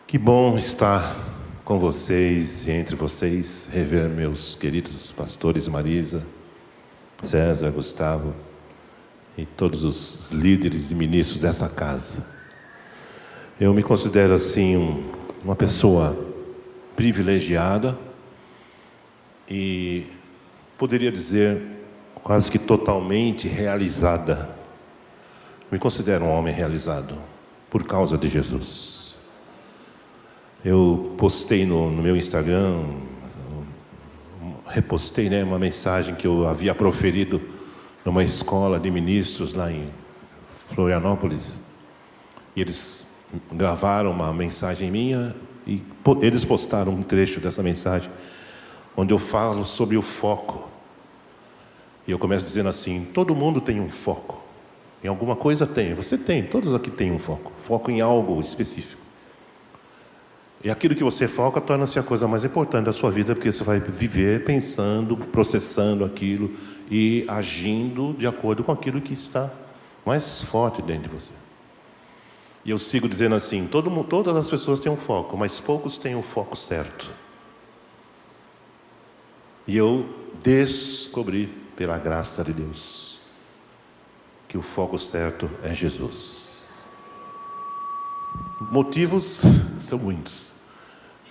Que bom estar com vocês e entre vocês, rever meus queridos pastores Marisa, César, Gustavo e todos os líderes e ministros dessa casa. Eu me considero assim uma pessoa privilegiada e poderia dizer quase que totalmente realizada. Me considero um homem realizado por causa de Jesus. Eu postei no meu Instagram, repostei, uma mensagem que eu havia proferido numa escola de ministros lá em Florianópolis. E eles gravaram uma mensagem minha e eles postaram um trecho dessa mensagem, onde eu falo sobre o foco. E eu começo dizendo assim: todo mundo tem um foco. Em alguma coisa tem, você tem, todos aqui têm um foco. Foco em algo específico. E aquilo que você foca torna-se a coisa mais importante da sua vida, porque você vai viver pensando, processando aquilo e agindo de acordo com aquilo que está mais forte dentro de você. E eu sigo dizendo assim: todas as pessoas têm um foco, mas poucos têm o foco certo. E eu descobri, pela graça de Deus, que o foco certo é Jesus. Motivos são muitos.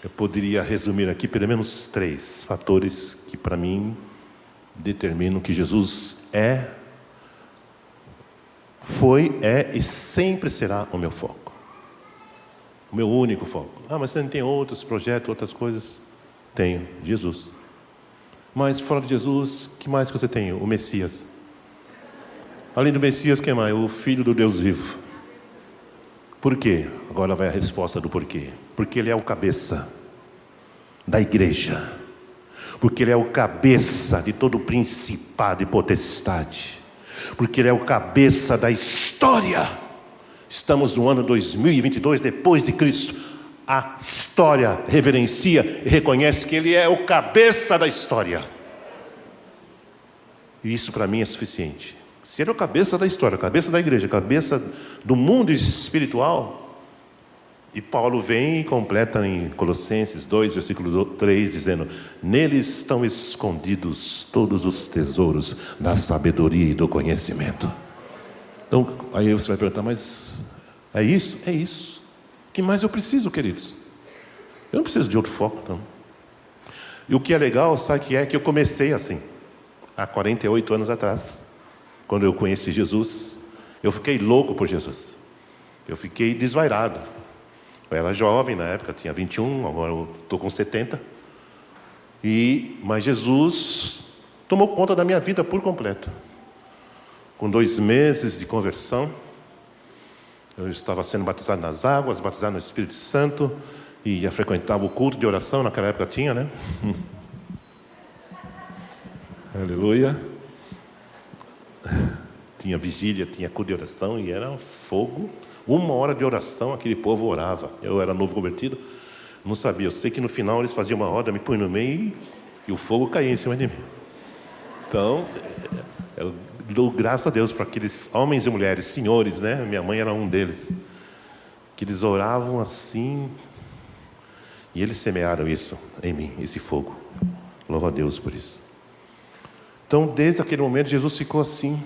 Eu poderia resumir aqui pelo menos 3 fatores que para mim determinam que Jesus foi e sempre será o meu foco. O meu único foco. Mas você não tem outros projetos, outras coisas? Tenho, Jesus. Mas fora de Jesus, que mais que você tem? O Messias. Além do Messias, quem mais? O Filho do Deus vivo. Por quê? Agora vai a resposta do porquê. Porque Ele é o cabeça da igreja. Porque Ele é o cabeça de todo principado e potestade. Porque Ele é o cabeça da história. Estamos no ano 2022, depois de Cristo. A história reverencia e reconhece que Ele é o cabeça da história. E isso para mim é suficiente. Se Ele é o cabeça da história, cabeça da igreja, cabeça do mundo espiritual. E Paulo vem e completa em Colossenses 2, versículo 3, dizendo: neles estão escondidos todos os tesouros da sabedoria e do conhecimento. Então, aí você vai perguntar: mas é isso? É isso. O que mais eu preciso, queridos? Eu não preciso de outro foco, não. E o que é legal, sabe que é que eu comecei assim, há 48 anos atrás. Quando eu conheci Jesus, eu fiquei louco por Jesus. Eu fiquei desvairado. Eu era jovem na época, tinha 21, agora eu estou com 70. Mas Jesus tomou conta da minha vida por completo. Com 2 meses de conversão, eu estava sendo batizado nas águas, batizado no Espírito Santo, e já frequentava o culto de oração, naquela época tinha, né? Aleluia. Tinha vigília, tinha culto de oração, e era um fogo. 1 hora de oração, aquele povo orava. Eu era novo convertido, não sabia. Eu sei que no final eles faziam uma roda, me põem no meio e o fogo caía em cima de mim. Então, eu dou graças a Deus para aqueles homens e mulheres, senhores, né? Minha mãe era um deles, que eles oravam assim, e eles semearam isso em mim, esse fogo. Louvo a Deus por isso. Então, desde aquele momento, Jesus ficou assim.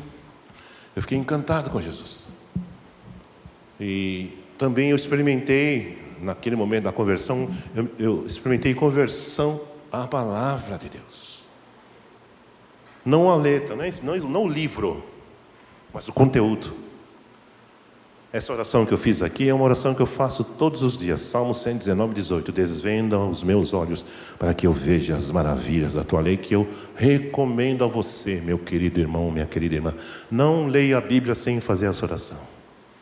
Eu fiquei encantado com Jesus. E também eu experimentei, naquele momento da conversão, eu experimentei conversão à palavra de Deus. Não a letra, não o livro, mas o conteúdo. Essa oração que eu fiz aqui é uma oração que eu faço todos os dias. Salmo 119, 18. Desvenda os meus olhos para que eu veja as maravilhas da tua lei, que eu recomendo a você, meu querido irmão, minha querida irmã. Não leia a Bíblia sem fazer essa oração.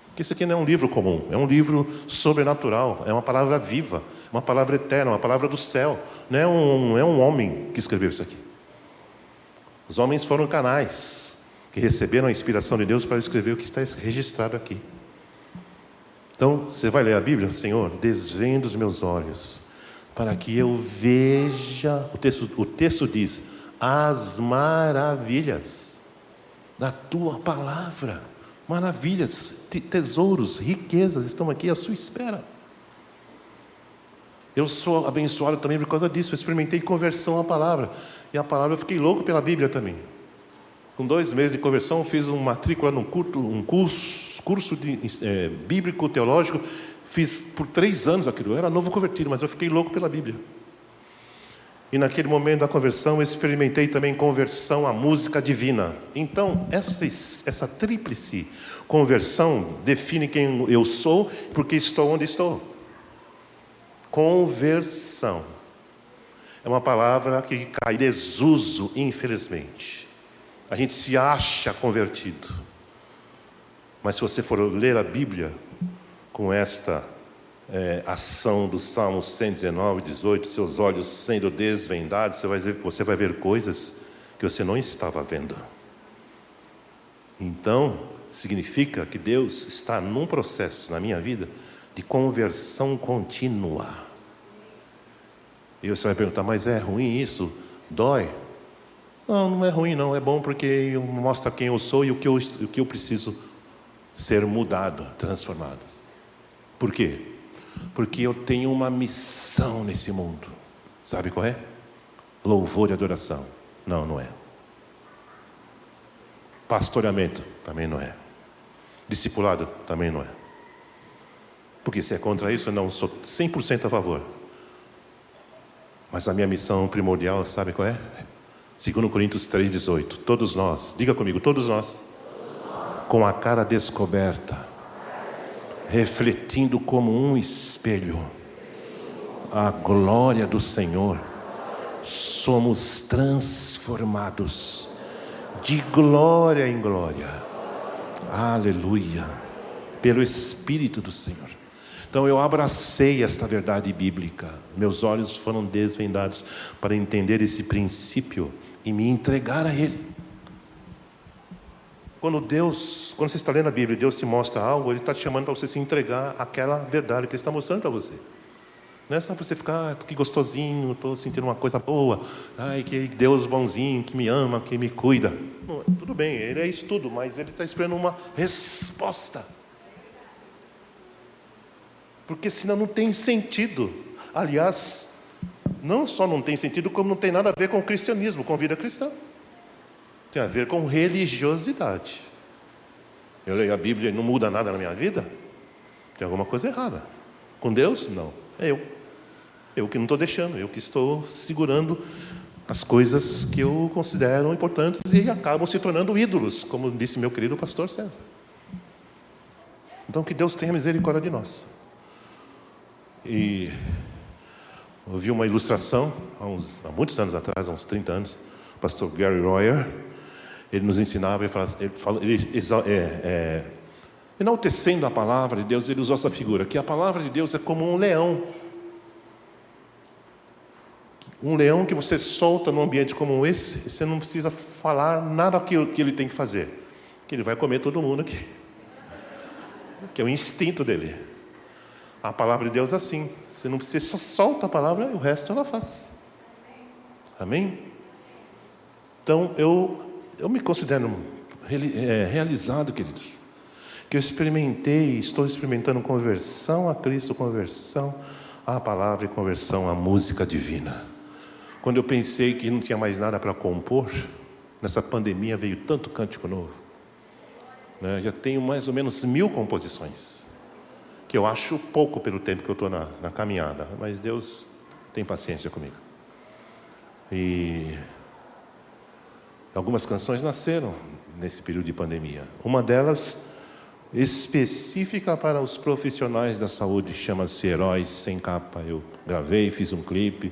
Porque isso aqui não é um livro comum, é um livro sobrenatural, é uma palavra viva, uma palavra eterna, uma palavra do céu. Não é um homem que escreveu isso aqui. Os homens foram canais que receberam a inspiração de Deus para escrever o que está registrado aqui. Então, você vai ler a Bíblia? Senhor, desvenda os meus olhos, para que eu veja, o texto diz, as maravilhas da tua palavra. Maravilhas, tesouros, riquezas estão aqui à sua espera. Eu sou abençoado também por causa disso. Eu experimentei conversão à palavra. E a palavra, eu fiquei louco pela Bíblia também. Com 2 meses de conversão, fiz uma matrícula num curso bíblico, teológico. Fiz por 3 anos aquilo. Eu era novo convertido, mas eu fiquei louco pela Bíblia. E naquele momento da conversão, eu experimentei também conversão à música divina. Então, essa tríplice conversão define quem eu sou, porque estou onde estou. Conversão é uma palavra que cai em desuso, infelizmente. A gente se acha convertido, mas se você for ler a Bíblia com esta ação do Salmo 119, 18, seus olhos sendo desvendados, você vai ver coisas que você não estava vendo. Então, significa que Deus está num processo na minha vida de conversão contínua. E você vai perguntar, mas é ruim isso? Dói? Não, não é ruim não, é bom porque mostra quem eu sou e o que eu preciso ser mudado, transformado. Por quê? Porque eu tenho uma missão nesse mundo. Sabe qual é? Louvor e adoração. Não, não é. Pastoreamento, também não é. Discipulado, também não é. Porque se é contra isso, eu não sou 100% a favor. Mas a minha missão primordial, sabe qual é? 2 Coríntios 3,18. Todos nós, diga comigo, todos nós, com a cara descoberta, refletindo como um espelho a glória do Senhor, somos transformados de glória em glória, aleluia, pelo Espírito do Senhor. Então eu abracei esta verdade bíblica, meus olhos foram desvendados para entender esse princípio e me entregar a Ele. Quando você está lendo a Bíblia e Deus te mostra algo, Ele está te chamando para você se entregar àquela verdade que Ele está mostrando para você. Não é só para você ficar, que gostosinho, estou sentindo uma coisa boa, ai, que Deus bonzinho, que me ama, que me cuida. Não, tudo bem, Ele é isso tudo, mas Ele está esperando uma resposta. Porque senão não tem sentido. Aliás, não só não tem sentido, como não tem nada a ver com o cristianismo, com vida cristã. Tem a ver com religiosidade. Eu leio a Bíblia e não muda nada na minha vida? Tem alguma coisa errada. Com Deus? Não. É eu. Eu que não estou deixando, eu que estou segurando as coisas que eu considero importantes e acabam se tornando ídolos, como disse meu querido pastor César. Então que Deus tenha misericórdia de nós. E eu vi uma ilustração há muitos anos atrás, há uns 30 anos, o pastor Gary Royer, ele nos ensinava, enaltecendo a palavra de Deus, ele usou essa figura, que a palavra de Deus é como um leão. Um leão que você solta num ambiente como esse, você não precisa falar nada que ele tem que fazer, que ele vai comer todo mundo aqui, que é o instinto dele. A palavra de Deus é assim, você não precisa, só solta a palavra e o resto ela faz. Amém? Então eu me considero realizado, queridos, que eu estou experimentando conversão a Cristo, conversão à palavra e conversão à música divina. Quando eu pensei que não tinha mais nada para compor, nessa pandemia veio tanto cântico novo, né? Já tenho mais ou menos 1000 composições, que eu acho pouco pelo tempo que eu estou na caminhada, mas Deus tem paciência comigo. E algumas canções nasceram nesse período de pandemia. Uma delas, específica para os profissionais da saúde, chama-se Heróis Sem Capa. Eu gravei, fiz um clipe,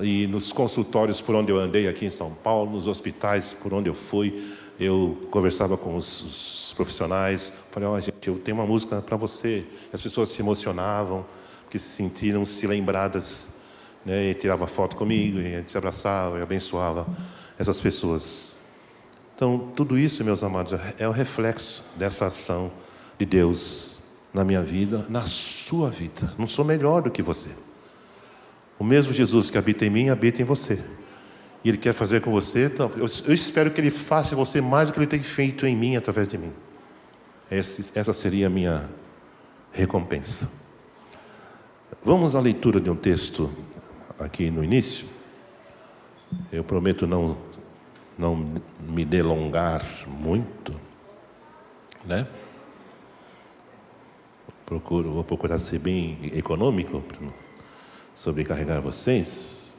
e nos consultórios por onde eu andei aqui em São Paulo, nos hospitais por onde eu fui, eu conversava com os profissionais, falei, gente, eu tenho uma música para você. As pessoas se emocionavam, porque se sentiram-se lembradas, né? E tirava foto comigo, e a gente se abraçava e abençoava essas pessoas. Então, tudo isso, meus amados, é o reflexo dessa ação de Deus na minha vida, na sua vida. Não sou melhor do que você. O mesmo Jesus que habita em mim, habita em você. E Ele quer fazer com você, então, eu espero que Ele faça em você mais do que Ele tem feito em mim, através de mim. Essa seria a minha recompensa. Vamos à leitura de um texto aqui no início. Eu prometo não me delongar muito, né? Vou procurar ser bem econômico para não sobrecarregar vocês.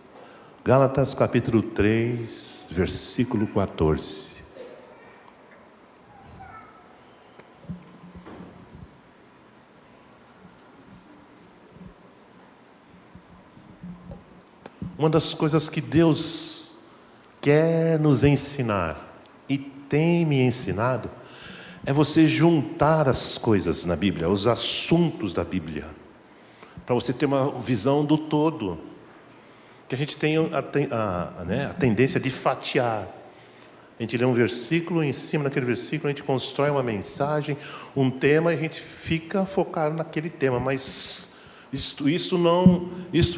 Gálatas capítulo 3, versículo 14. Uma das coisas que Deus quer nos ensinar e tem me ensinado é você juntar as coisas na Bíblia, os assuntos da Bíblia, para você ter uma visão do todo. Que a gente tem a tendência de fatiar. A gente lê um versículo, em cima daquele versículo a gente constrói uma mensagem, um tema, e a gente fica focado naquele tema, mas isto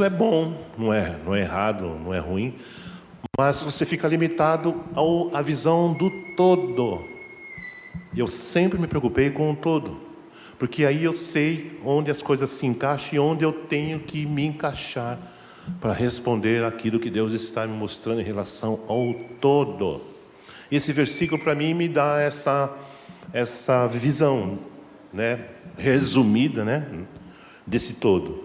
é bom, não é errado, não é ruim, mas você fica limitado à visão do todo. Eu sempre me preocupei com o todo, porque aí eu sei onde as coisas se encaixam e onde eu tenho que me encaixar para responder aquilo que Deus está me mostrando em relação ao todo. Esse versículo para mim me dá essa visão, né, resumida, né, desse todo.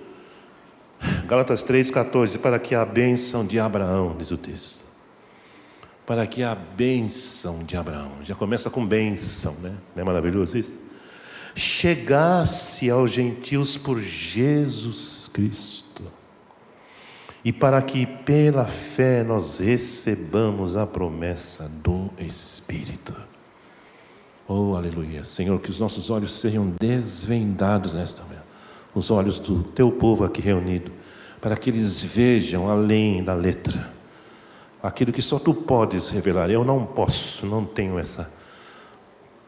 Gálatas 3,14, para que a bênção de Abraão, diz o texto. Para que a bênção de Abraão, já começa com bênção, né? Não é maravilhoso isso? Chegasse aos gentios por Jesus Cristo, e para que pela fé nós recebamos a promessa do Espírito. Oh, aleluia. Senhor, que os nossos olhos sejam desvendados nesta manhã, os olhos do teu povo aqui reunido, para que eles vejam além da letra, aquilo que só tu podes revelar. Eu não posso, não tenho essa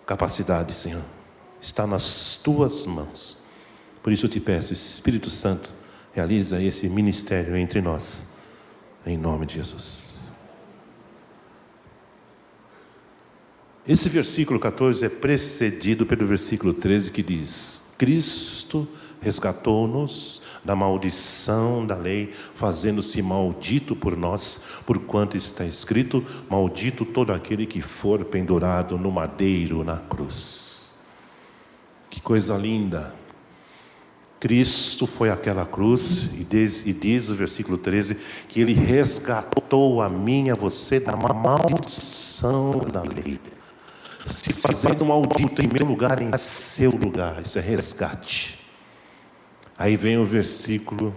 capacidade, Senhor. Está nas tuas mãos. Por isso eu te peço, Espírito Santo, realiza esse ministério entre nós, em nome de Jesus. Esse versículo 14 é precedido pelo versículo 13, que diz: Cristo resgatou-nos da maldição da lei, fazendo-se maldito por nós, porquanto está escrito: maldito todo aquele que for pendurado no madeiro, na cruz. Que coisa linda! Cristo foi àquela cruz, e diz o versículo 13, que Ele resgatou a mim e a você da maldição da lei, se fazendo maldito em meu lugar, em seu lugar. Isso é resgate. Aí vem o versículo,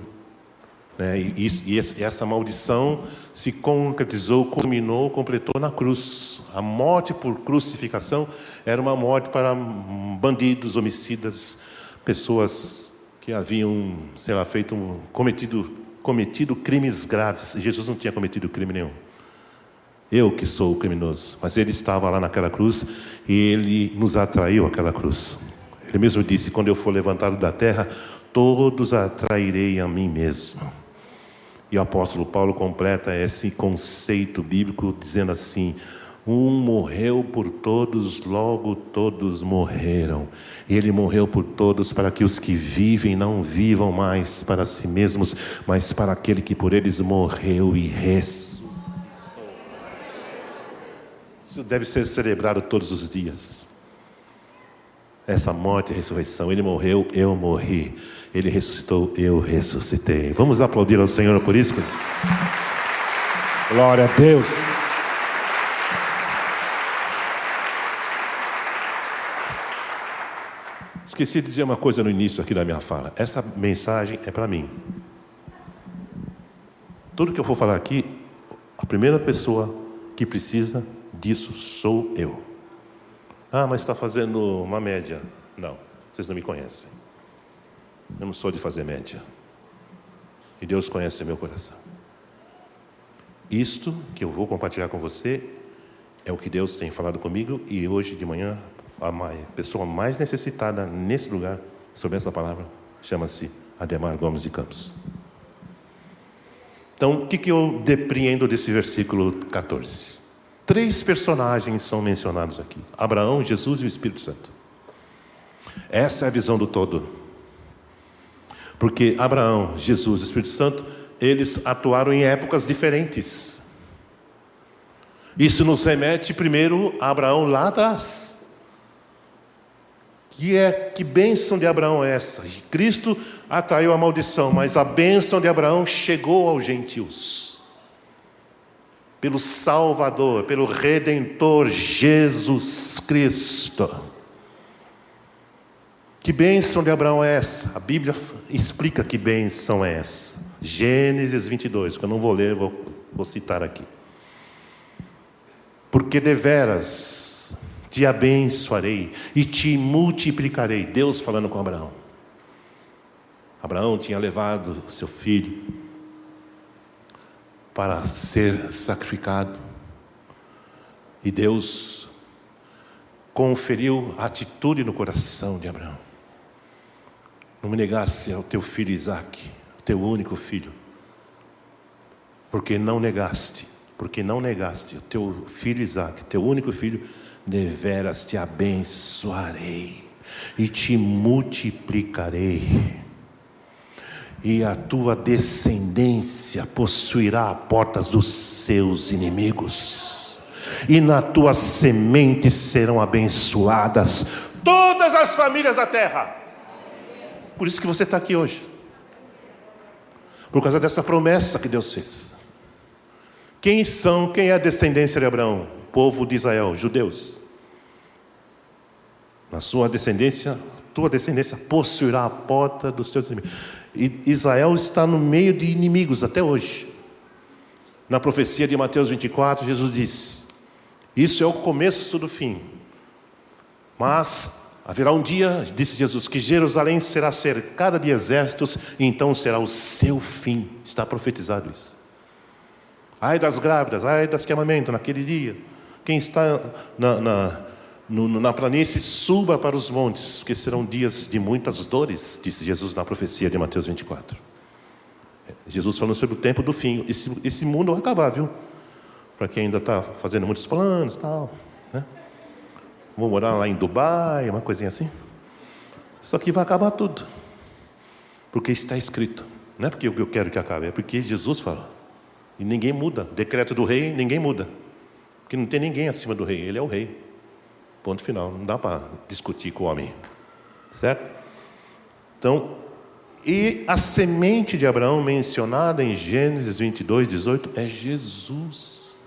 né, e essa maldição se concretizou, culminou, completou na cruz. A morte por crucificação era uma morte para bandidos, homicidas, pessoas que haviam, cometido crimes graves. Jesus não tinha cometido crime nenhum. Eu que sou o criminoso, mas Ele estava lá naquela cruz e Ele nos atraiu àquela cruz. Ele mesmo disse: quando eu for levantado da terra, todos atrairei a mim mesmo. E o apóstolo Paulo completa esse conceito bíblico dizendo assim: um morreu por todos, logo todos morreram. Ele morreu por todos, para que os que vivem não vivam mais para si mesmos, mas para aquele que por eles morreu e ressuscitou. Isso deve ser celebrado todos os dias. Essa morte e ressurreição. Ele morreu, eu morri. Ele ressuscitou, eu ressuscitei. Vamos aplaudir ao Senhor por isso? Glória a Deus. Esqueci de dizer uma coisa no início aqui da minha fala. Essa mensagem é para mim. Tudo que eu vou falar aqui, a primeira pessoa que precisa disso sou eu. Ah, mas está fazendo uma média. Não, vocês não me conhecem. Eu não sou de fazer média. E Deus conhece meu coração. Isto que eu vou compartilhar com você é o que Deus tem falado comigo, e hoje de manhã a pessoa mais necessitada nesse lugar sobre essa palavra chama-se Ademar Gomes de Campos. Então, o que eu depreendo desse versículo 14? 3 personagens são mencionados aqui: Abraão, Jesus e o Espírito Santo. Essa é a visão do todo. Porque Abraão, Jesus e o Espírito Santo, eles atuaram em épocas diferentes. Isso nos remete primeiro a Abraão lá atrás. Que bênção de Abraão é essa? Cristo atraiu a maldição, mas a bênção de Abraão chegou aos gentios. Pelo Salvador, pelo Redentor Jesus Cristo. Que bênção de Abraão é essa? A Bíblia explica que bênção é essa. Gênesis 22, que eu não vou ler, vou citar aqui. Porque deveras te abençoarei e te multiplicarei. Deus falando com Abraão. Abraão tinha levado seu filho para ser sacrificado. E Deus conferiu atitude no coração de Abraão. Não me negasse ao teu filho Isaque, teu único filho. Porque não negaste o teu filho Isaque, teu único filho, deveras te abençoarei e te multiplicarei. E a tua descendência possuirá as portas dos seus inimigos. E na tua semente serão abençoadas todas as famílias da terra. Por isso que você está aqui hoje. Por causa dessa promessa que Deus fez. Quem é a descendência de Abraão? O povo de Israel, judeus. Na sua descendência, tua descendência possuirá a porta dos teus inimigos. E Israel está no meio de inimigos até hoje. Na profecia de Mateus 24, Jesus diz: isso é o começo do fim. Mas haverá um dia, disse Jesus, que Jerusalém será cercada de exércitos, e então será o seu fim. Está profetizado isso. Ai das grávidas, ai das que amamentam naquele dia. Quem está na planície, suba para os montes, porque serão dias de muitas dores, disse Jesus na profecia de Mateus 24. Jesus falando sobre o tempo do fim. Esse mundo vai acabar, viu? Para quem ainda está fazendo muitos planos e tal, né? Vou morar lá em Dubai, uma coisinha assim. Isso aqui vai acabar tudo. Porque está escrito. Não é porque eu quero que acabe, é porque Jesus fala. E ninguém muda. Decreto do rei, ninguém muda. Porque não tem ninguém acima do rei, ele é o rei. Ponto final. Não dá para discutir com o homem. Certo? Então, e a semente de Abraão mencionada em Gênesis 22, 18 é Jesus.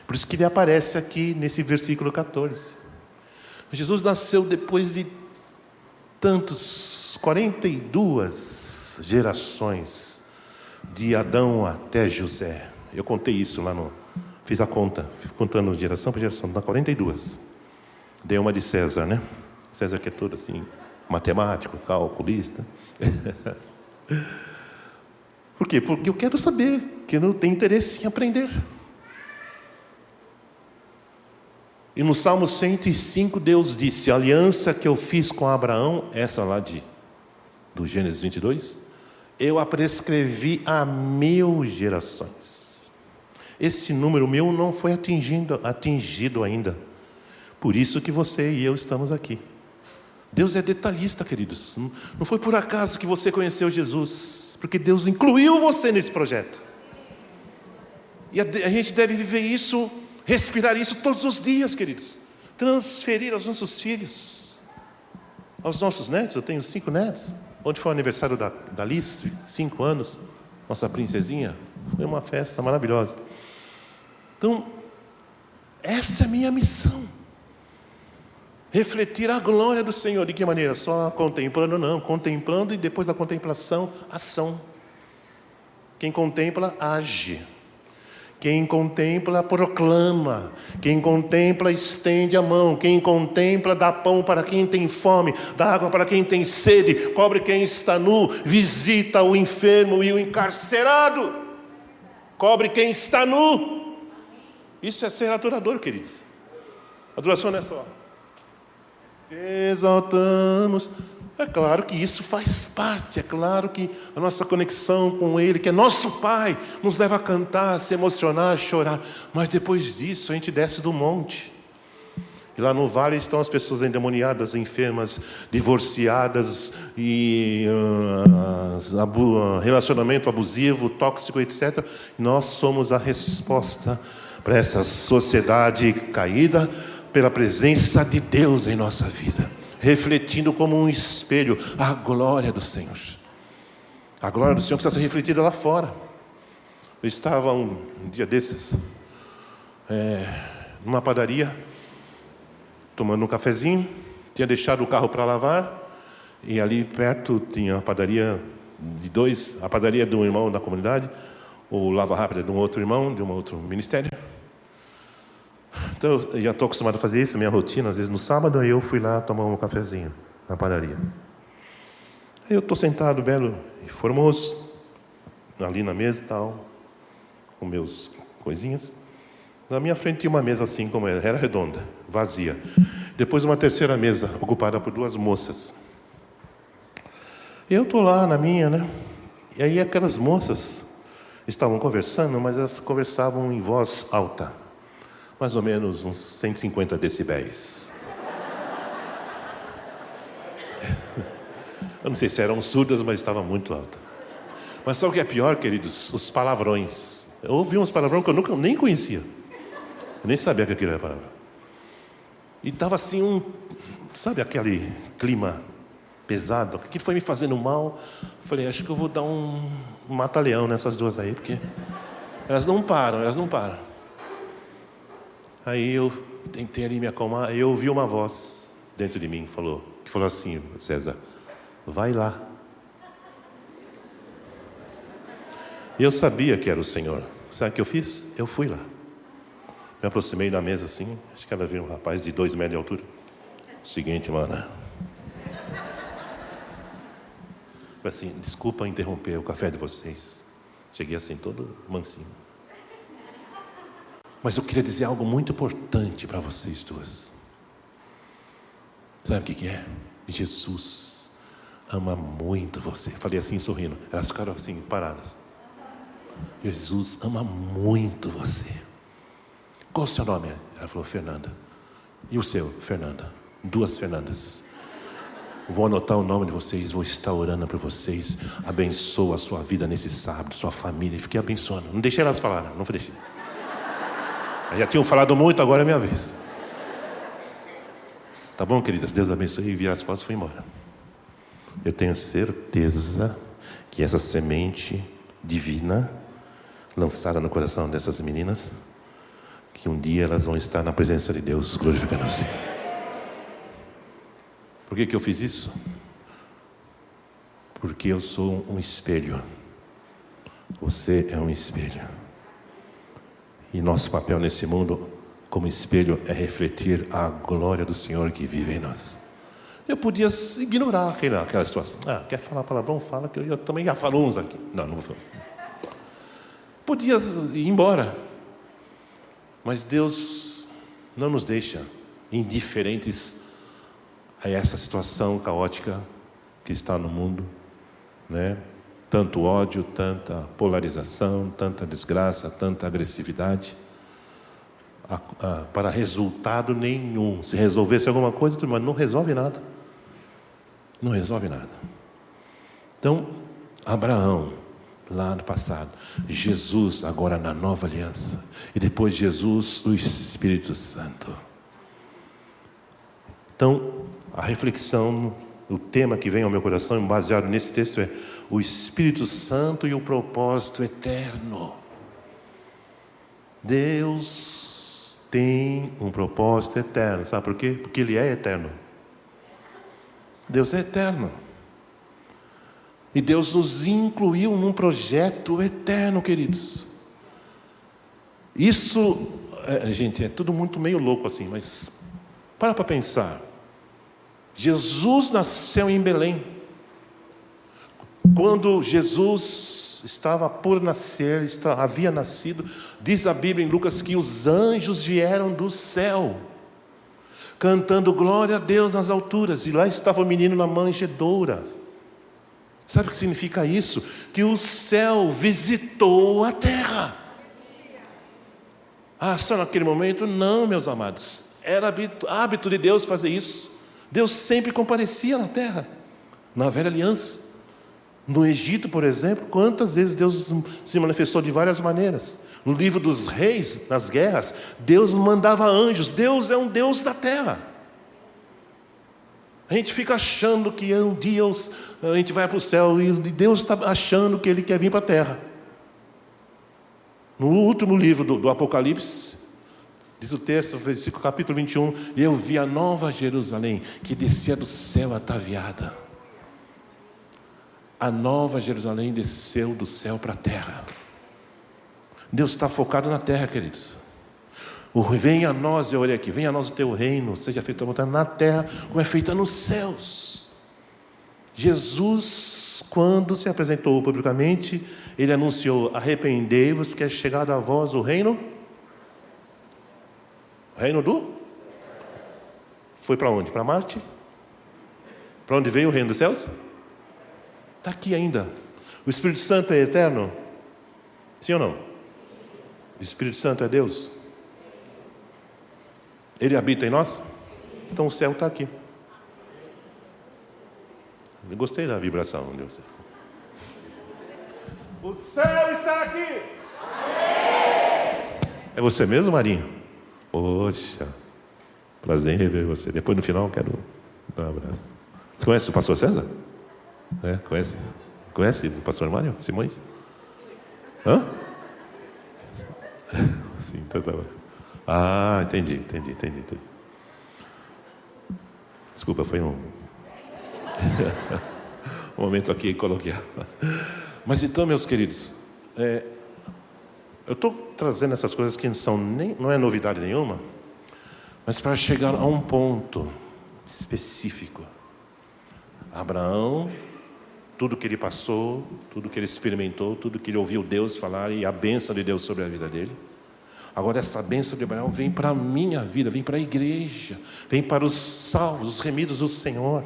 Por isso que ele aparece aqui nesse versículo 14. Jesus nasceu depois de 42 gerações, de Adão até José. Eu contei isso lá fiz a conta, fui contando geração por geração, dá 42. Dei uma de César, né? César que é todo assim, matemático, calculista. Por quê? Porque eu quero saber, que eu não tenho interesse em aprender. E no Salmo 105, Deus disse: a aliança que eu fiz com Abraão, essa lá do Gênesis 22, eu a prescrevi a 1000 gerações. Esse número meu não foi atingido ainda. Por isso que você e eu estamos aqui. Deus é detalhista, queridos. Não foi por acaso que você conheceu Jesus, porque Deus incluiu você nesse projeto. E a gente deve viver isso, respirar isso todos os dias, queridos. Transferir aos nossos filhos, aos nossos netos. Eu tenho 5 netos. Ontem foi o aniversário da Liz, 5 anos, nossa princesinha. Foi uma festa maravilhosa. Então, essa é a minha missão. Refletir a glória do Senhor. De que maneira? Só contemplando? Não. Contemplando e depois da contemplação, ação. Quem contempla, age. Quem contempla, proclama. Quem contempla, estende a mão. Quem contempla, dá pão para quem tem fome, dá água para quem tem sede, cobre quem está nu, visita o enfermo e o encarcerado, cobre quem está nu. Isso é ser adorador, queridos. Adoração não é só exaltamos. É claro que isso faz parte, é claro que a nossa conexão com Ele, que é nosso Pai, nos leva a cantar, a se emocionar, a chorar. Mas depois disso a gente desce do monte. E lá no vale estão as pessoas endemoniadas, enfermas, divorciadas, e relacionamento abusivo, tóxico, etc. Nós somos a resposta para essa sociedade caída, pela presença de Deus em nossa vida, refletindo como um espelho a glória do Senhor. A glória do Senhor precisa ser refletida lá fora. Eu estava um dia desses numa padaria, tomando um cafezinho, tinha deixado o carro para lavar, e ali perto tinha a padaria a padaria de um irmão da comunidade, ou lava rápida de um outro irmão, de um outro ministério. Então eu já estou acostumado a fazer isso, minha rotina, às vezes no sábado, aí eu fui lá tomar um cafezinho na padaria. Aí eu estou sentado, belo e formoso, ali na mesa e tal, com meus coisinhas. Na minha frente tinha uma mesa assim como era redonda, vazia. Depois uma terceira mesa, ocupada por 2 moças. Eu estou lá na minha, né? E aí aquelas moças estavam conversando, mas elas conversavam em voz alta. Mais ou menos uns 150 decibéis. Eu não sei se eram surdas, mas estava muito alta. Mas sabe o que é pior, queridos? Os palavrões. Eu ouvi uns palavrões que eu nem conhecia. Eu nem sabia que aquilo era palavra. E estava assim sabe aquele clima pesado? Aquilo foi me fazendo mal. Falei, acho que eu vou dar um mata-leão nessas duas aí, porque elas não param. Aí eu tentei ali me acalmar, e eu ouvi uma voz dentro de mim, que falou assim: César, vai lá. E eu sabia que era o Senhor. Sabe o que eu fiz? Eu fui lá. Me aproximei da mesa assim, acho que ela viu um rapaz de 2 metros de altura. Seguinte, mana. Falei assim, desculpa interromper o café de vocês. Cheguei assim, todo mansinho. Mas eu queria dizer algo muito importante para vocês duas. Sabe o que é? Jesus ama muito você. Falei assim, sorrindo. Elas ficaram assim, paradas. Jesus ama muito você. Qual o seu nome? Ela falou, Fernanda. E o seu? Fernanda. 2 Fernandas. Vou anotar o nome de vocês, vou estar orando para vocês. Abençoa a sua vida nesse sábado, sua família. Fiquei abençoando. Não deixei elas falarem, não deixei. Já tinham falado muito, agora é minha vez. Tá bom, queridas? Deus abençoe. E vira as costas e foi embora. Eu tenho certeza que essa semente divina, lançada no coração dessas meninas, que um dia elas vão estar na presença de Deus, glorificando o Senhor. Por que eu fiz isso? Porque eu sou um espelho. Você é um espelho. E nosso papel nesse mundo, como espelho, é refletir a glória do Senhor que vive em nós. Eu podia ignorar aquela situação. Quer falar palavrão? Fala, que eu também já falo uns aqui. Não vou falar. Podia ir embora. Mas Deus não nos deixa indiferentes a essa situação caótica que está no mundo, né? Tanto ódio, tanta polarização, tanta desgraça, tanta agressividade, para resultado nenhum. Se resolvesse alguma coisa, mas não resolve nada. Não resolve nada. Então, Abraão, lá no passado, Jesus agora na nova aliança, e depois Jesus, o Espírito Santo. Então, a reflexão, o tema que vem ao meu coração, baseado nesse texto, é o Espírito Santo e o propósito eterno. Deus tem um propósito eterno, sabe por quê? Porque Ele é eterno. Deus é eterno. E Deus nos incluiu num projeto eterno, queridos. Isso, gente, é tudo muito meio louco assim, mas para pensar. Jesus nasceu em Belém. Quando Jesus estava por nascer, havia nascido, diz a Bíblia em Lucas que os anjos vieram do céu, cantando glória a Deus nas alturas, e lá estava o menino na manjedoura. Sabe o que significa isso? Que o céu visitou a terra. Só naquele momento? Não, meus amados. Era hábito de Deus fazer isso. Deus sempre comparecia na terra, na velha aliança. No Egito, por exemplo, quantas vezes Deus se manifestou de várias maneiras. No livro dos reis, nas guerras, Deus mandava anjos. Deus é um Deus da terra. A gente fica achando que um dia a gente vai para o céu e Deus está achando que Ele quer vir para a terra. No último livro do Apocalipse, diz o texto, capítulo 21, eu vi a nova Jerusalém, que descia do céu ataviada. A nova Jerusalém desceu do céu para a terra. Deus está focado na terra, queridos. Venha a nós, eu olhei aqui, venha a nós o teu reino, seja feita a vontade na terra, como é feita nos céus. Jesus, quando se apresentou publicamente, Ele anunciou, arrependei-vos, porque é chegado a vós o reino. O reino do? Foi para onde? Para Marte? Para onde veio o reino dos céus? Está aqui ainda. O Espírito Santo é eterno? Sim ou não? O Espírito Santo é Deus? Ele habita em nós? Então o céu está aqui. Eu gostei da vibração, Deus. O céu está aqui! É você mesmo, Marinho? Poxa, prazer em rever você. Depois no final quero dar um abraço. Você conhece o pastor César? Conhece? Conhece o pastor Mário Simões? Hã? Sim, então tá bom. Ah, entendi. Desculpa, foi um momento aqui coloquial. Mas então, meus queridos, eu estou trazendo essas coisas que não é novidade nenhuma, mas para chegar a um ponto específico. Abraão, tudo que ele passou, tudo que ele experimentou, tudo que ele ouviu Deus falar e a bênção de Deus sobre a vida dele. Agora essa bênção de Abraão vem para a minha vida, vem para a igreja, vem para os salvos, os remidos do Senhor.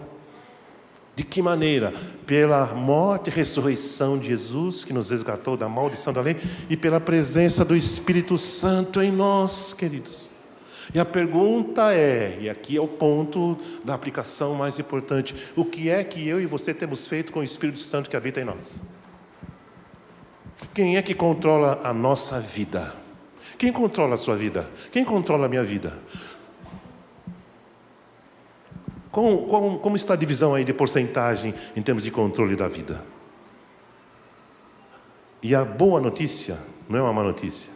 De que maneira? Pela morte e ressurreição de Jesus, que nos resgatou da maldição da lei, e pela presença do Espírito Santo em nós, queridos. E a pergunta é, e aqui é o ponto da aplicação mais importante, o que é que eu e você temos feito com o Espírito Santo que habita em nós? Quem é que controla a nossa vida? Quem controla a sua vida? Quem controla a minha vida? Como está a divisão aí de porcentagem em termos de controle da vida? E a boa notícia, não é uma má notícia,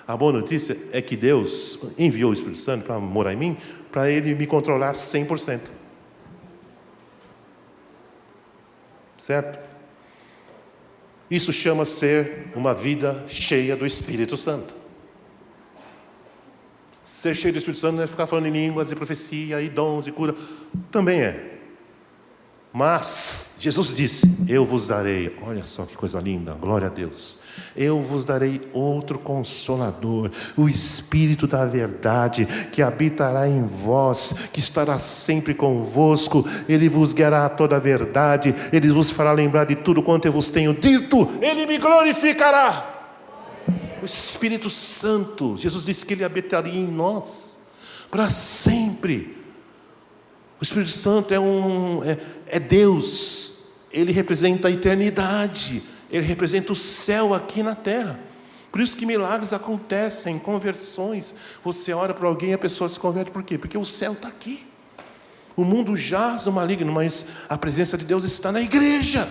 a boa notícia é que Deus enviou o Espírito Santo para morar em mim, para Ele me controlar 100%. Certo? Isso chama ser uma vida cheia do Espírito Santo. Ser cheio do Espírito Santo não é ficar falando em línguas e profecia e dons e cura. Também é. Mas Jesus disse, eu vos darei, olha só que coisa linda, glória a Deus. Eu vos darei outro Consolador, o Espírito da verdade, que habitará em vós, que estará sempre convosco. Ele vos guiará a toda a verdade, Ele vos fará lembrar de tudo quanto eu vos tenho dito. Ele me glorificará. O Espírito Santo, Jesus disse que Ele habitaria em nós para sempre. O Espírito Santo é Deus. Ele representa a eternidade. Ele representa o céu aqui na terra. Por isso que milagres acontecem, conversões. Você ora para alguém e a pessoa se converte. Por quê? Porque o céu está aqui. O mundo jaz no maligno, mas a presença de Deus está na igreja.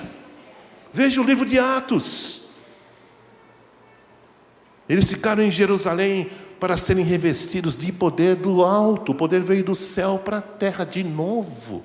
Veja o livro de Atos. Eles ficaram em Jerusalém para serem revestidos de poder do alto. O poder veio do céu para a terra de novo.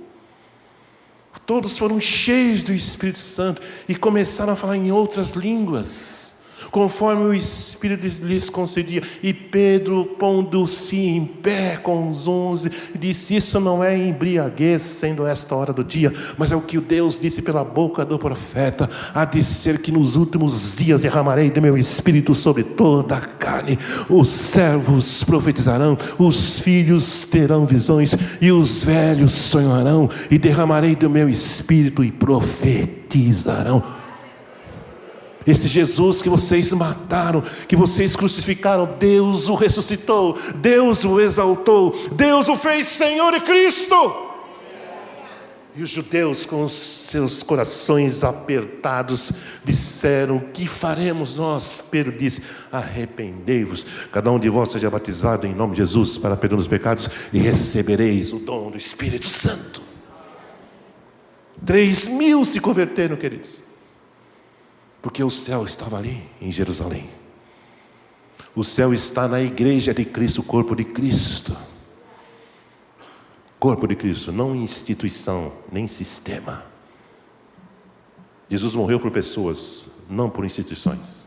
Todos foram cheios do Espírito Santo e começaram a falar em outras línguas, conforme o Espírito lhes concedia. E Pedro, pondo-se em pé com os 11, disse, isso não é embriaguez, sendo esta hora do dia, mas é o que o Deus disse pela boca do profeta, há de ser que nos últimos dias derramarei do meu Espírito sobre toda a carne. Os servos profetizarão, os filhos terão visões, e os velhos sonharão, e derramarei do meu Espírito e profetizarão. Esse Jesus que vocês mataram, que vocês crucificaram, Deus o ressuscitou, Deus o exaltou, Deus o fez Senhor e Cristo. E os judeus, com os seus corações apertados, disseram: que faremos nós? Pedro disse: arrependei-vos, cada um de vós seja batizado em nome de Jesus para perdão dos pecados, e recebereis o dom do Espírito Santo. 3.000 se converteram, queridos, porque o céu estava ali em Jerusalém. O céu está na igreja de Cristo, o corpo de Cristo. Corpo de Cristo, não instituição, nem sistema. Jesus morreu por pessoas, não por instituições,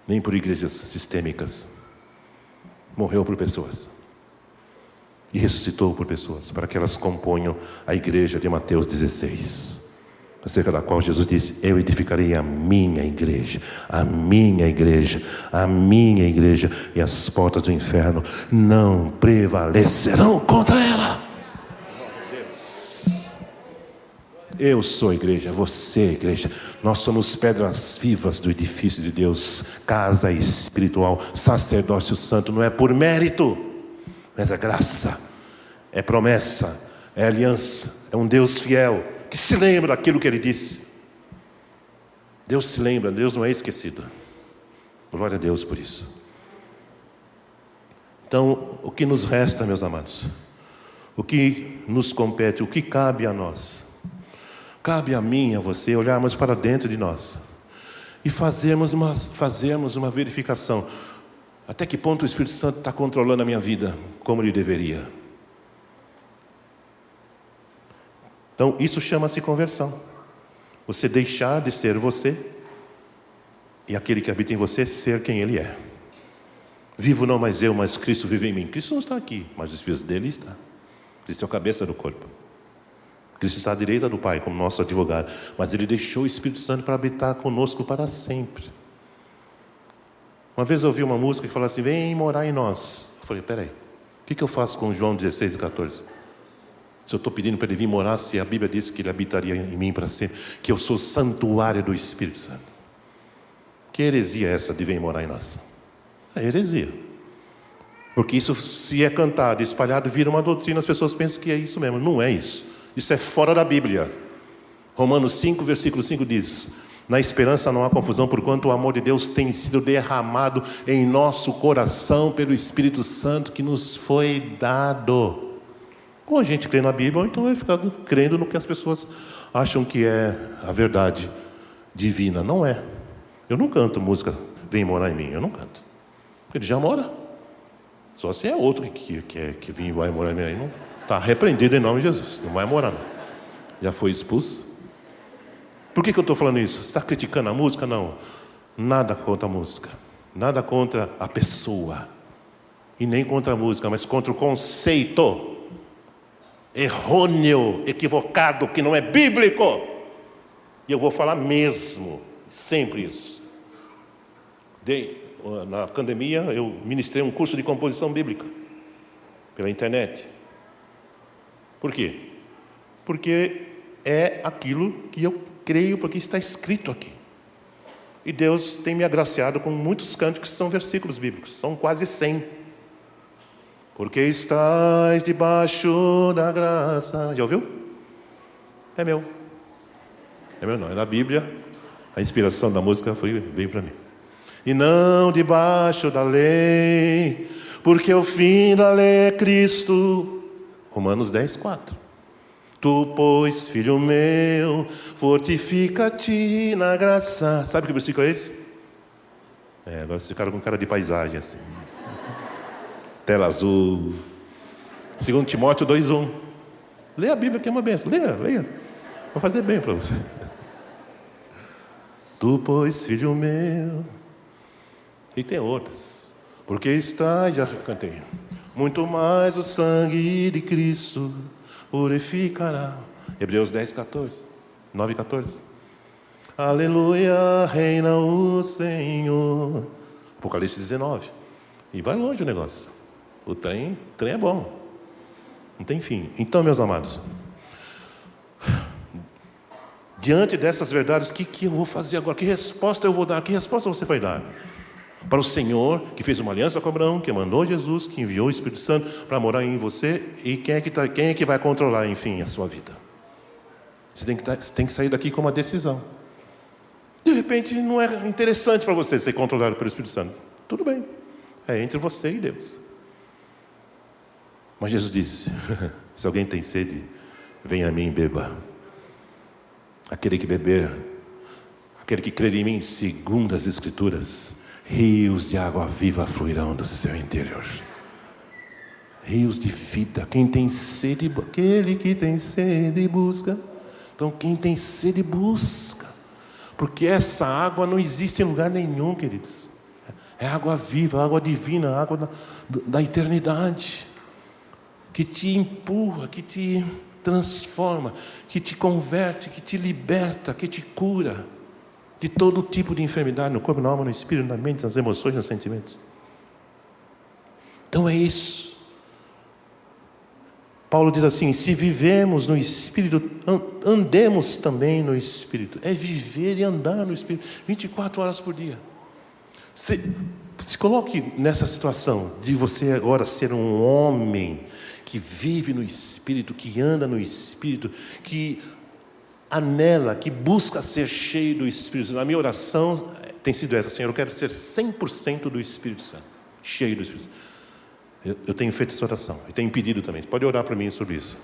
nem por igrejas sistêmicas. Morreu por pessoas. E ressuscitou por pessoas, para que elas componham a igreja de Mateus 16. Acerca da qual Jesus disse: eu edificarei a minha igreja, a minha igreja, a minha igreja, e as portas do inferno não prevalecerão contra ela. Deus. Eu sou a igreja, você é a igreja. Nós somos pedras vivas do edifício de Deus, casa espiritual, sacerdócio santo. Não é por mérito, mas é graça, é promessa, é aliança, é um Deus fiel, que se lembra daquilo que Ele disse. Deus se lembra, Deus não é esquecido. Glória a Deus por isso. Então, o que nos resta, meus amados? O que nos compete, o que cabe a nós? Cabe a mim, a você, olharmos para dentro de nós e fazermos uma verificação. Até que ponto o Espírito Santo está controlando a minha vida como ele deveria? Então, isso chama-se conversão. Você deixar de ser você e aquele que habita em você ser quem Ele é. Vivo não mais eu, mas Cristo vive em mim. Cristo não está aqui, mas o Espírito dele está. Cristo é a cabeça do corpo. Cristo está à direita do Pai, como nosso advogado. Mas Ele deixou o Espírito Santo para habitar conosco para sempre. Uma vez eu ouvi uma música que falava assim: vem morar em nós. Eu falei: peraí, o que eu faço com João 16 e 14? Se eu estou pedindo para Ele vir morar, se a Bíblia diz que Ele habitaria em mim para sempre, que eu sou santuário do Espírito Santo. Que heresia é essa de vir morar em nós? É heresia. Porque isso, se é cantado, espalhado, vira uma doutrina, as pessoas pensam que é isso mesmo. Não é isso. Isso é fora da Bíblia. Romanos 5, versículo 5 diz: na esperança não há confusão, porquanto o amor de Deus tem sido derramado em nosso coração pelo Espírito Santo que nos foi dado. Ou a gente crê na Bíblia, ou então vai ficar crendo no que as pessoas acham que é a verdade divina. Não é. Eu não canto música Vem Morar em Mim. Eu não canto. Ele já mora. Só se é outro que vem e vai morar em mim. Não está repreendido em nome de Jesus. Não vai morar, não. Já foi expulso. Por que eu estou falando isso? Você está criticando a música? Não. Nada contra a música. Nada contra a pessoa. E nem contra a música, mas contra o conceito errôneo, equivocado, que não é bíblico. E eu vou falar mesmo, sempre isso. Na pandemia, eu ministrei um curso de composição bíblica pela internet. Por quê? Porque é aquilo que eu creio, porque está escrito aqui. E Deus tem me agraciado com muitos cânticos que são versículos bíblicos, são quase 100. Porque estás debaixo da graça. Já ouviu? É meu. É meu não, é da Bíblia. A inspiração da música veio para mim. E não debaixo da lei, porque o fim da lei é Cristo. Romanos 10, 4. Tu, pois, filho meu, fortifica-te na graça. Sabe que versículo é esse? Agora vocês ficaram com cara de paisagem assim. Tela azul. 2 Timóteo 2:1. Leia a Bíblia que é uma bênção. Leia. Vou fazer bem para você. Tu, pois, filho meu. E tem outras. Porque está, já cantei. Muito mais o sangue de Cristo purificará. Hebreus 10, 14. 9, 14. Aleluia, reina o Senhor. Apocalipse 19. E vai longe o negócio. O trem é bom. Não tem fim. Então, meus amados, Diante dessas verdades, o que eu vou fazer agora? Que resposta eu vou dar? Que resposta você vai dar? Para o Senhor, que fez uma aliança com Abraão, que mandou Jesus, que enviou o Espírito Santo para morar em você, e quem é que vai controlar, enfim, a sua vida? Você tem que sair daqui com uma decisão. De repente, não é interessante para você ser controlado pelo Espírito Santo. Tudo bem, é entre você e Deus. Mas Jesus disse, se alguém tem sede, venha a mim e beba. Aquele que beber, aquele que crer em mim, segundo as Escrituras, rios de água viva fluirão do seu interior. Rios de vida. Quem tem sede, aquele que tem sede busca. Então quem tem sede busca. Porque essa água não existe em lugar nenhum, queridos. É água viva, água divina, água da eternidade. Que te empurra, que te transforma, que te converte, que te liberta, que te cura de todo tipo de enfermidade, no corpo, na alma, no espírito, na mente, nas emoções, nos sentimentos. Então é isso. Paulo diz assim, se vivemos no Espírito, andemos também no Espírito. É viver e andar no Espírito, 24 horas por dia. Se coloque nessa situação, de você agora ser um homem, que vive no Espírito, que anda no Espírito, que anela, que busca ser cheio do Espírito. A minha oração tem sido essa, Senhor, eu quero ser 100% do Espírito Santo, cheio do Espírito Santo. Eu tenho feito essa oração, e tenho pedido também, você pode orar para mim sobre isso.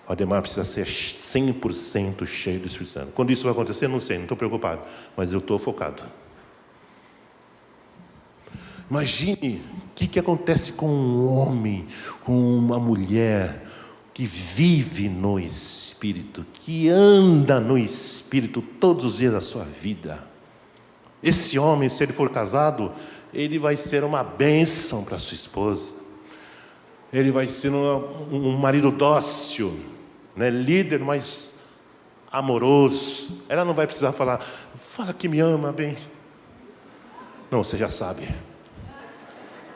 O Ademar precisa ser 100% cheio do Espírito Santo. Quando isso vai acontecer, não sei, não estou preocupado, mas eu estou focado. Imagine o que acontece com um homem, com uma mulher que vive no Espírito, que anda no Espírito todos os dias da sua vida. Esse homem, se ele for casado, ele vai ser uma bênção para sua esposa. Ele vai ser um marido dócil, né? Líder, mas amoroso. Ela não vai precisar fala que me ama bem. Não, você já sabe.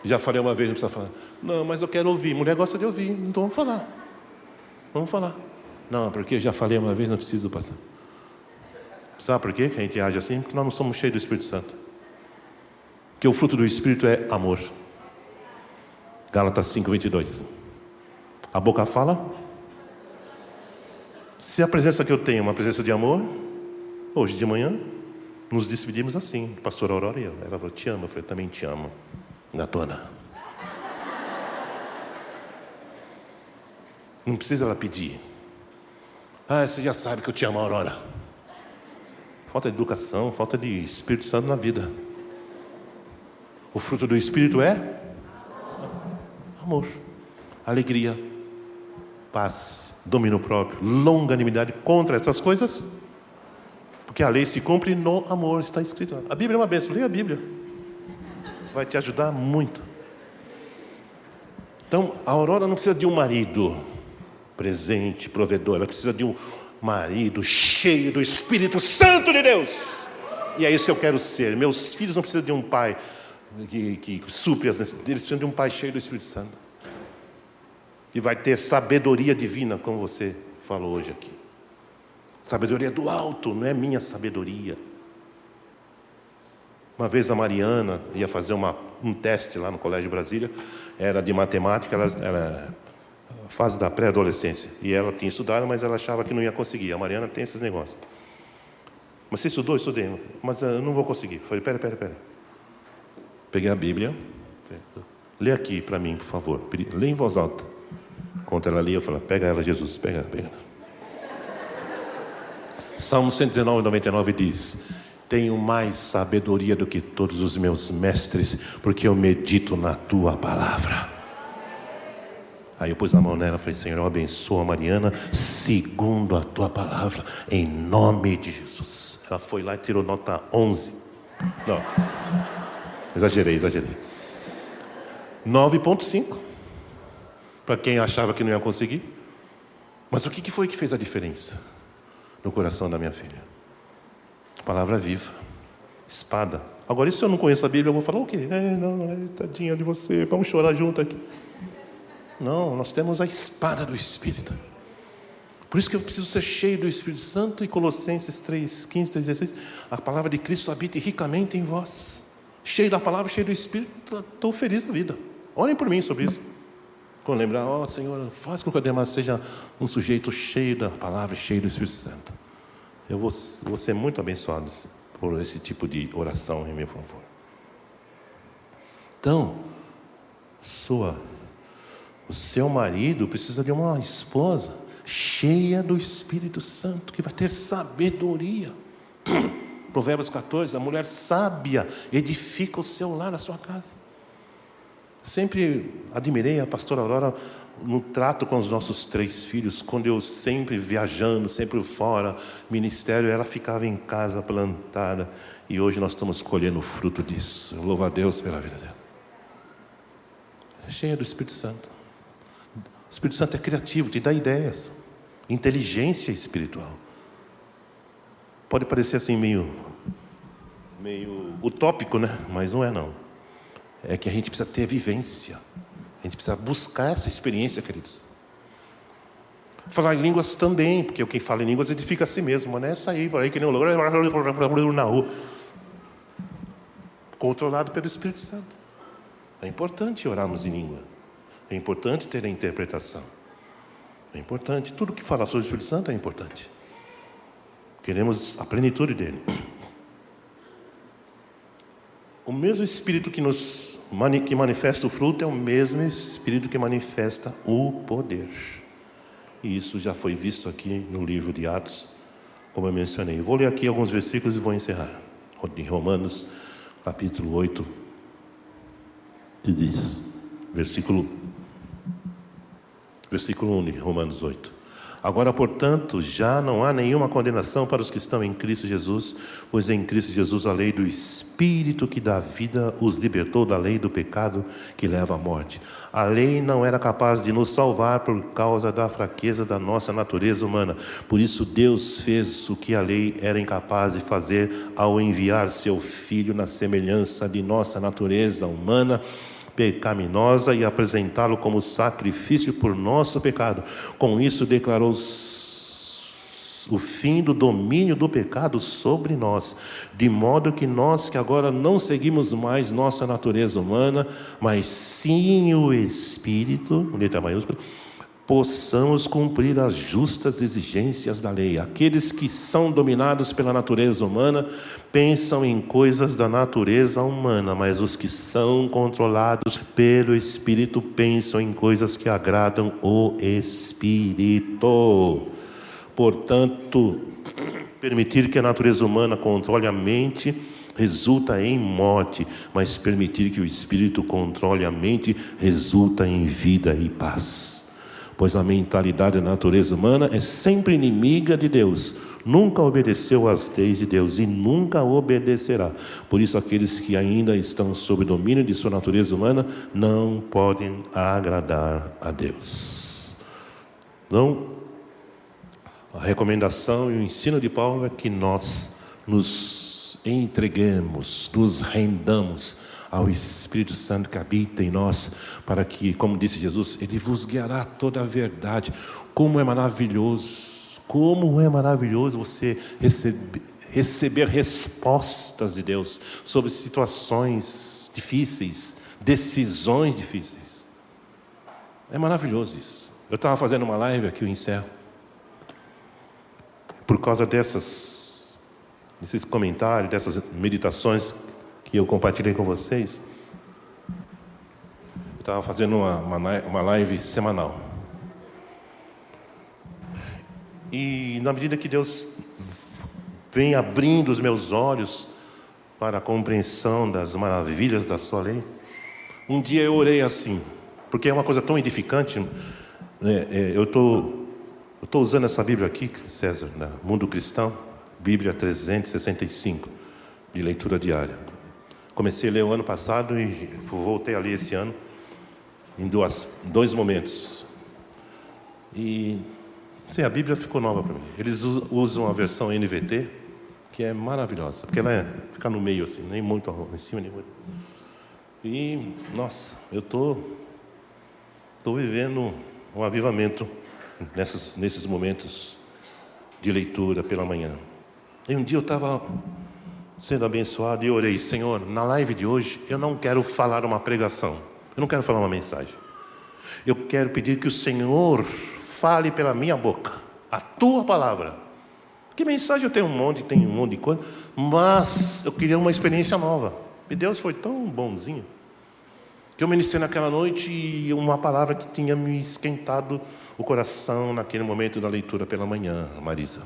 Já falei uma vez, não precisa falar. Não, mas eu quero ouvir. Mulher gosta de ouvir, então vamos falar. Vamos falar. Não, porque eu já falei uma vez, não preciso passar. Sabe por quê que a gente age assim? Porque nós não somos cheios do Espírito Santo. Porque o fruto do Espírito é amor. Gálatas 5:22. A boca fala. Se a presença que eu tenho é uma presença de amor, hoje de manhã, nos despedimos assim. Pastor Aurora e eu. Ela falou, te amo. Eu falei, também te amo. Gatona. Não precisa ela pedir. Você já sabe que eu te amo, Aurora. Falta de educação, falta de Espírito Santo na vida. O fruto do Espírito é amor, alegria, paz, domínio próprio, longanimidade. Contra essas coisas, porque a lei se cumpre no amor, está escrito. A Bíblia é uma bênção, leia a Bíblia. Vai te ajudar muito. Então, a Aurora não precisa de um marido presente, provedor. Ela precisa de um marido cheio do Espírito Santo de Deus. E é isso que eu quero ser. Meus filhos não precisam de um pai que supre as necessidades. Eles precisam de um pai cheio do Espírito Santo, que vai ter sabedoria divina, como você falou hoje aqui. Sabedoria do alto, não é minha sabedoria. Uma vez a Mariana ia fazer um teste lá no Colégio Brasília, era de matemática, ela fase da pré-adolescência, e ela tinha estudado, mas ela achava que não ia conseguir. A Mariana tem esses negócios. Mas você estudou? Estudei, mas eu não vou conseguir. Falei, pera. Peguei a Bíblia, lê aqui para mim, por favor, lê em voz alta. Quando ela lia, eu falei, pega ela, Jesus, pega. Salmo 119:99 diz, tenho mais sabedoria do que todos os meus mestres, porque eu medito na tua palavra. Aí eu pus a mão nela e falei, Senhor, eu abençoo a Mariana segundo a tua palavra, em nome de Jesus. Ela foi lá e tirou nota 11. Não, exagerei. 9,5. Para quem achava que não ia conseguir. Mas o que foi que fez a diferença no coração da minha filha? Palavra viva, espada. Agora, se eu não conheço a Bíblia, eu vou falar o quê? Tadinha de você, vamos chorar junto aqui. Não, nós temos a espada do Espírito. Por isso que eu preciso ser cheio do Espírito Santo. E Colossenses 3:15, 3:16, a palavra de Cristo habite ricamente em vós. Cheio da palavra, cheio do Espírito, estou feliz da vida. Orem por mim sobre isso. Quando lembrar, Senhor, faz com que o Ademar seja um sujeito cheio da palavra, cheio do Espírito Santo. Eu vou ser muito abençoado por esse tipo de oração em meu favor. Então, o seu marido precisa de uma esposa cheia do Espírito Santo, que vai ter sabedoria. Provérbios 14, a mulher sábia edifica o seu lar, a sua casa. Sempre admirei a pastora Aurora no trato com os nossos 3 filhos, quando eu sempre viajando, sempre fora, ministério, ela ficava em casa plantada, e hoje nós estamos colhendo o fruto disso. Eu louvo a Deus pela vida dela. Cheia do Espírito Santo. O Espírito Santo é criativo, te dá ideias, inteligência espiritual. Pode parecer assim meio utópico, né? Mas não é não. É que a gente precisa ter vivência. A gente precisa buscar essa experiência, queridos. Falar em línguas também, porque quem fala em línguas edifica a si mesmo, mas não é sair por aí que nem um louco na rua. Controlado pelo Espírito Santo. É importante orarmos em língua. É importante ter a interpretação. É importante. Tudo que fala sobre o Espírito Santo é importante. Queremos a plenitude dele. O mesmo Espírito que manifesta o fruto é o mesmo Espírito que manifesta o poder. E isso já foi visto aqui no livro de Atos, como eu mencionei. Vou ler aqui alguns versículos e vou encerrar. Em Romanos, capítulo 8, que diz, versículo 1 de Romanos 8. Agora, portanto, já não há nenhuma condenação para os que estão em Cristo Jesus, pois em Cristo Jesus a lei do Espírito que dá vida os libertou da lei do pecado que leva à morte. A lei não era capaz de nos salvar por causa da fraqueza da nossa natureza humana. Por isso Deus fez o que a lei era incapaz de fazer ao enviar seu Filho na semelhança de nossa natureza humana pecaminosa e apresentá-lo como sacrifício por nosso pecado. Com isso declarou o fim do domínio do pecado sobre nós, de modo que nós que agora não seguimos mais nossa natureza humana, mas sim o Espírito, letra maiúscula, possamos cumprir as justas exigências da lei. Aqueles que são dominados pela natureza humana pensam em coisas da natureza humana, mas os que são controlados pelo Espírito pensam em coisas que agradam o Espírito. Portanto, permitir que a natureza humana controle a mente resulta em morte, mas permitir que o Espírito controle a mente resulta em vida e paz. Pois a mentalidade da natureza humana é sempre inimiga de Deus, nunca obedeceu às leis de Deus e nunca obedecerá. Por isso aqueles que ainda estão sob domínio de sua natureza humana não podem agradar a Deus. Então, a recomendação e o ensino de Paulo é que nós nos entreguemos, nos rendamos ao Espírito Santo que habita em nós, para que, como disse Jesus, Ele vos guiará toda a verdade. Como é maravilhoso você receber respostas de Deus sobre situações difíceis, decisões difíceis. É maravilhoso isso. Eu estava fazendo uma live aqui, eu encerro. Por causa desses comentários, dessas meditações que eu compartilhei com vocês, eu estava fazendo uma live semanal. E na medida que Deus vem abrindo os meus olhos para a compreensão das maravilhas da sua lei, um dia eu orei assim, porque é uma coisa tão edificante, né? Eu estou usando essa Bíblia aqui, César, na Mundo Cristão, Bíblia 365, de leitura diária. Comecei a ler o ano passado e voltei a ler esse ano, em dois momentos. E sim, a Bíblia ficou nova para mim. Eles usam a versão NVT, que é maravilhosa, porque ela fica no meio, assim, nem muito em cima, nem muito. E, nossa, eu estou vivendo um avivamento nesses momentos de leitura pela manhã. E um dia eu estava sendo abençoado e orei: Senhor, na live de hoje eu não quero falar uma pregação, eu não quero falar uma mensagem. Eu quero pedir que o Senhor fale pela minha boca a tua palavra. Que mensagem eu tenho um monte de coisa, mas eu queria uma experiência nova. E Deus foi tão bonzinho que eu ministrei naquela noite uma palavra que tinha me esquentado o coração naquele momento da leitura pela manhã, Marisa.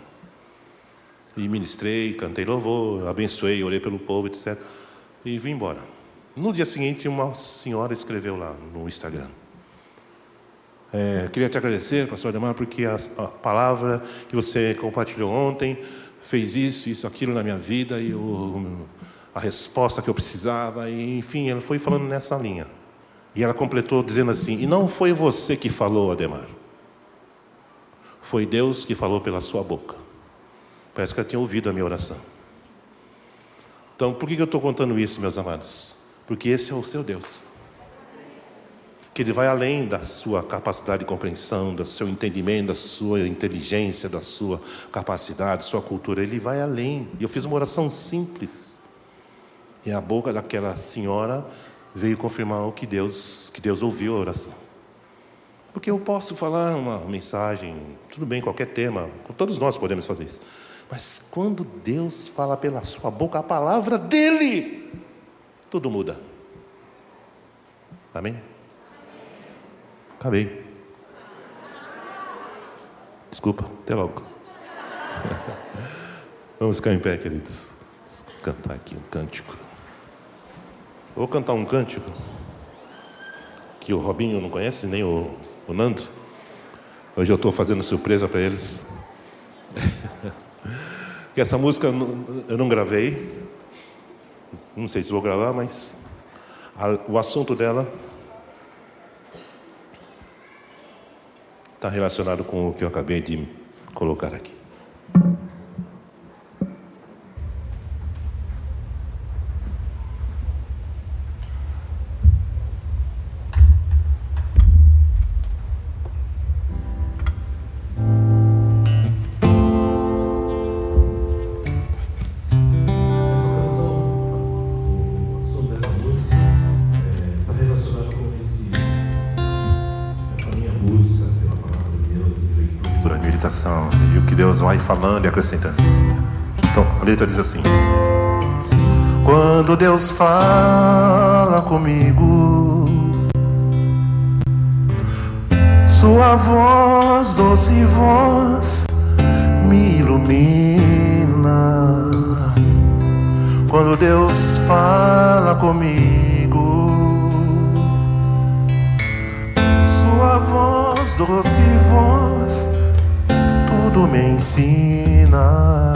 E ministrei, cantei louvor, abençoei, orei pelo povo, etc. E vim embora. No dia seguinte, uma senhora escreveu lá no Instagram: queria te agradecer, pastor Ademar, porque a palavra que você compartilhou ontem fez isso, aquilo na minha vida, e a resposta que eu precisava, e enfim, ela foi falando nessa linha. E ela completou dizendo assim: e não foi você que falou, Ademar, foi Deus que falou pela sua boca. Parece que ela tinha ouvido a minha oração. Então, por que eu estou contando isso, meus amados? Porque esse é o seu Deus, que Ele vai além da sua capacidade de compreensão, do seu entendimento, da sua inteligência, da sua capacidade, da sua cultura. Ele vai além. E eu fiz uma oração simples, e a boca daquela senhora veio confirmar o que Deus ouviu a oração. Porque eu posso falar uma mensagem, tudo bem, qualquer tema, todos nós podemos fazer isso. Mas quando Deus fala pela sua boca a palavra dEle, tudo muda. Amém? Acabei. Desculpa, até logo. Vamos ficar em pé, queridos. Vou cantar aqui um cântico. Vou cantar um cântico que o Robinho não conhece, nem o Nando. Hoje eu estou fazendo surpresa para eles. Que essa música eu não gravei. Não sei se vou gravar, mas o assunto dela está relacionado com o que eu acabei de colocar aqui. E o que Deus vai falando e acrescentando. Então a letra diz assim: quando Deus fala comigo, sua voz, doce voz, me ilumina. Quando Deus fala comigo, sua voz, doce voz, tudo me ensina.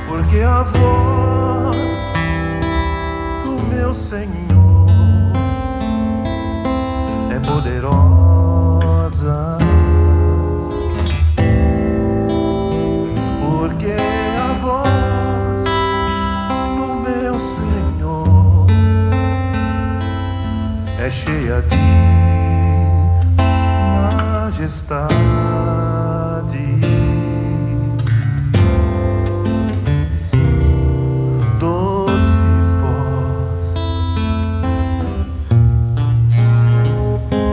Porque a voz do meu Senhor é poderosa. Porque a voz do meu Senhor é cheia de majestade. Doce voz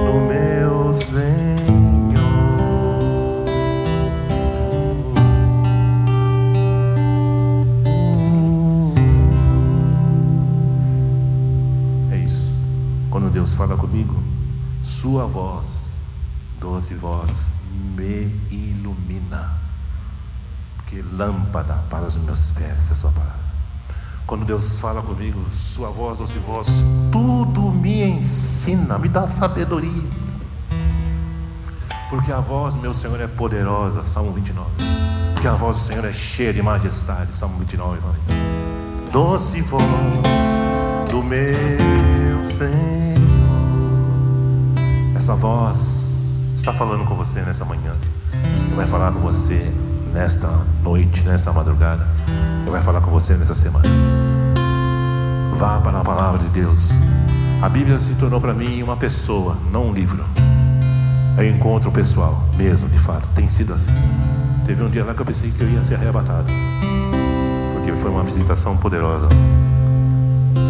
do meu Senhor. É isso. Quando Deus fala comigo, sua voz, doce voz, me ilumina. Porque lâmpada para os meus pés é a sua palavra. Quando Deus fala comigo, sua voz, doce voz, tudo me ensina, me dá sabedoria. Porque a voz do meu Senhor é poderosa, Salmo 29. Porque a voz do Senhor é cheia de majestade, Salmo 29. Doce voz do meu Senhor. Essa voz está falando com você nessa manhã. Vai falar com você nesta noite, nesta madrugada. Vai falar com você nessa semana. Vá para a palavra de Deus. A Bíblia se tornou para mim uma pessoa, não um livro. É um encontro pessoal, mesmo, de fato. Tem sido assim. Teve um dia lá que eu pensei que eu ia ser arrebatado, porque foi uma visitação poderosa.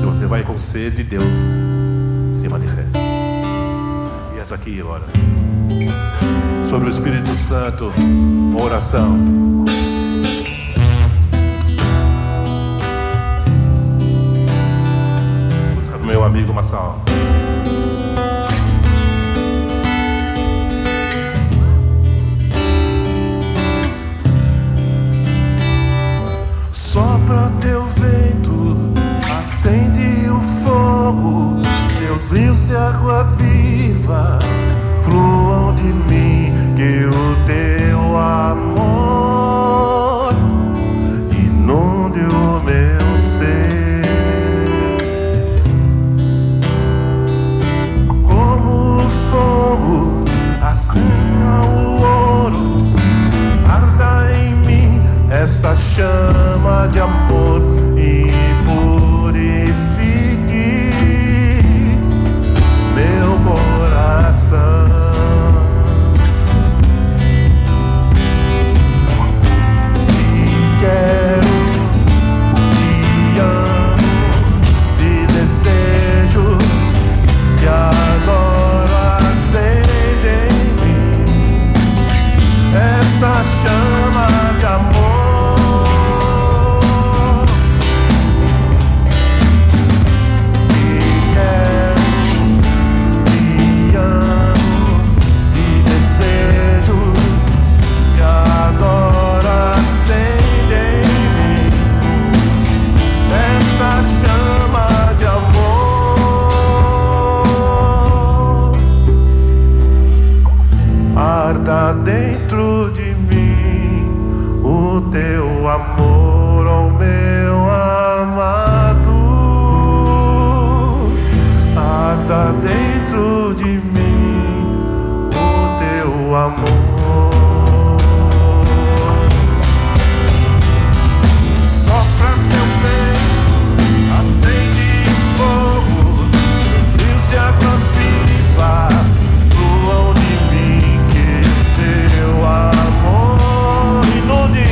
Se você vai com sede, Deus se manifesta. E essa aqui agora, sobre o Espírito Santo, uma oração. Música do meu amigo Massal. Sopra teu vento, acende o fogo, teus rios de água viva fluam de mim, que o teu amor inunde o meu ser. Como o fogo acenda o ouro, arda em mim esta chama de amor e purifique meu coração. Te quero, te amo, te desejo, te adoro, acende em mim esta chama de amor. Arda dentro de mim o teu amor, ó meu amado. Arda dentro de mim o teu amor. Sopra teu vento, acende fogo, os rios de água viva fluam de mim, que teu amor inunde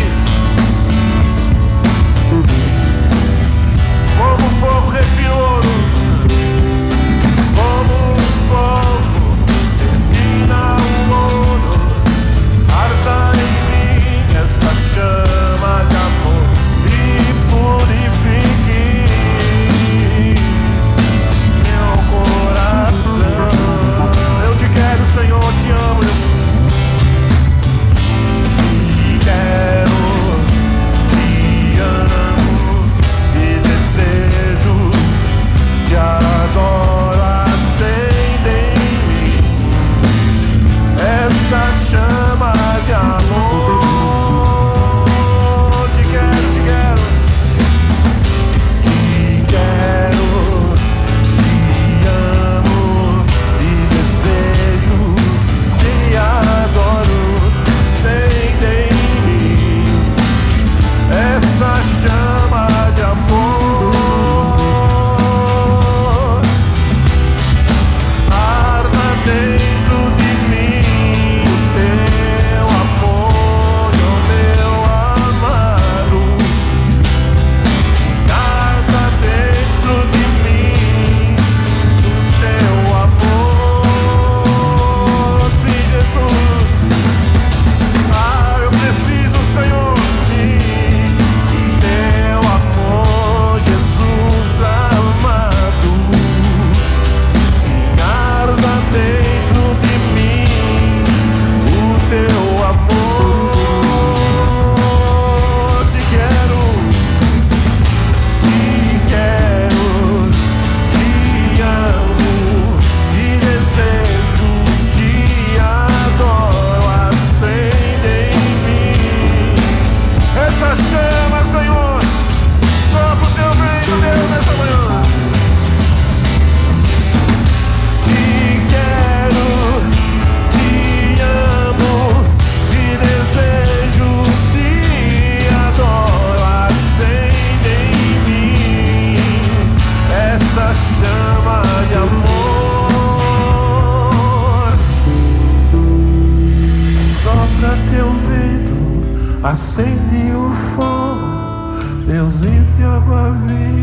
acende o fogo, Deusinho de água viva.